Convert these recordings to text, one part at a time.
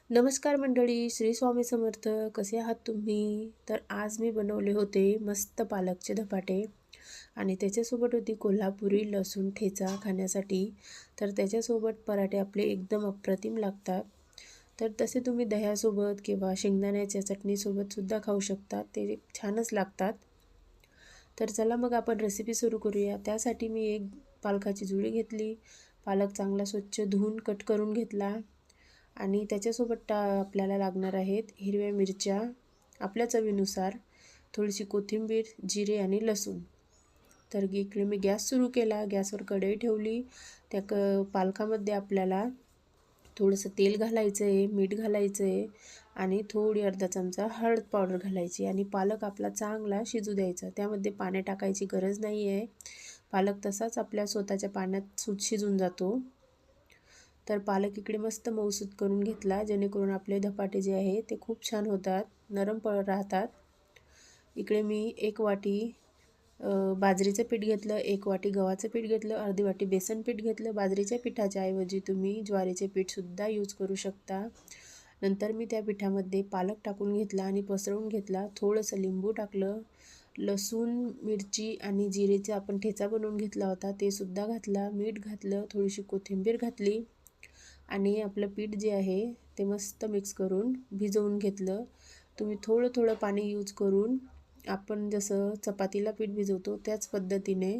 नमस्कार मंडळी, श्री स्वामी समर्थ. कसे आहात तुम्ही? तर आज मी बनवले होते मस्त पालकचे धपाटे आणि त्याच्यासोबत होती कोल्हापुरी लसूण ठेचा खाण्यासाठी. तर त्याच्यासोबत पराठे आपले एकदम अप्रतिम लागतात. तर तसे तुम्ही दह्यासोबत किंवा शेंगदाण्याच्या चटणीसोबतसुद्धा खाऊ शकता, ते छानच लागतात. तर चला मग आपण रेसिपी सुरू करूया. त्यासाठी मी एक पालकाची जुडी घेतली. पालक चांगला स्वच्छ धुवून कट करून घेतला आणि त्याच्यासोबत आपल्याला लागणार आहेत हिरव्या मिरच्या आपल्या चवीनुसार, थोडीशी कोथिंबीर, जिरे आणि लसूण. तर इकडे मी गॅस सुरू केला. गॅसवर कढई ठेवली. त्या पालकामध्ये आपल्याला थोडंसं तेल घालायचं आहे, मीठ घालायचं आहे आणि थोडी अर्धा चमचा हळद पावडर घालायची आणि पालक आपला चांगला शिजू द्यायचा. त्यामध्ये पाणी टाकायची गरज नाही आहे. पालक तसाच आपल्या स्वतःच्या पाण्यात शिजून जातो. तर पालक इकडे मस्त मऊसूत करून घेतला, जेणेकरून आपले धपाटे जे आहे ते खूप छान होतात, नरम राहतात. इकडे मी 1 वाटी बाजरीचं पीठ घेतलं, 1 वाटी गव्हाचं पीठ घेतलं, अर्धी वाटी बेसन पीठ घेतलं. बाजरीच्या पिठाच्या ऐवजी तुम्ही ज्वारीचे पीठसुद्धा यूज करू शकता. नंतर मी त्या पिठामध्ये पालक टाकून घेतला आणि पसरवून घेतला. थोडंसं लिंबू टाकलं. लसूण, मिरची आणि जिरेचा आपण ठेचा बनवून घेतला होता, ते सुद्धा घातला. मीठ घातलं, थोडीशी कोथिंबीर घातली आणि आपलं पीठ जे आहे ते मस्त मिक्स करून भिजवून घेतलं. तुम्ही थोडं थोडं पाणी यूज करून आपण जसं चपातीला पीठ भिजवतो त्याच पद्धतीने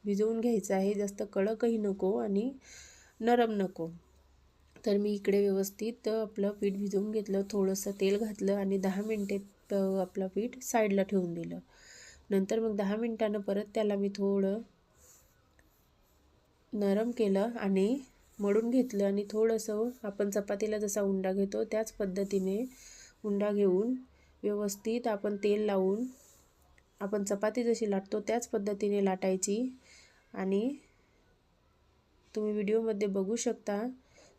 भिजवून घ्यायचं आहे. जास्त कडकही नको आणि नरम नको. तर मी इकडे व्यवस्थित आपलं पीठ भिजवून घेतलं, थोडंसं तेल घातलं आणि 10 मिनटे आपलं पीठ साईडला ठेवून दिलं. नंतर मग 10 मिनटानं परत त्याला मी थोडं नरम केलं आणि मळून घेतलं आणि थोडंसं आपण चपातीला जसा उंडा घेतो त्याच पद्धतीने उंडा घेऊन व्यवस्थित आपण तेल लावून आपण चपाती जशी लाटतो त्याच पद्धतीने लाटायची. आणि तुम्ही व्हिडिओमध्ये बघू शकता,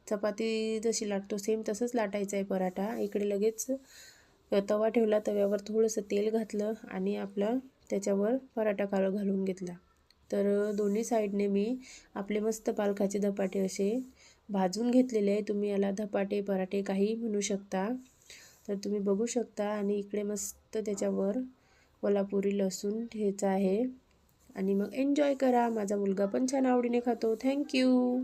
चपाती जशी लाटतो सेम तसंच लाटायचं आहे पराठा. इकडे लगेच तवा ठेवला, तव्यावर थोडंसं तेल घातलं आणि आपलं त्याच्यावर पराठा घालून घेतला. तर दोन्ही साईडने मी आपले मस्त पालकाचे धपाटे असे भाजून घेतलेले आहे. तुम्ही याला धपाटे, पराठे काहीही म्हणू शकता. तर तुम्ही बघू शकता आणि इकडे मस्त त्याच्यावर कोल्हापुरी लसूण ठेचा आहे आणि मग एन्जॉय करा. माझा मुलगा पण छान आवडीने खातो. थँक्यू.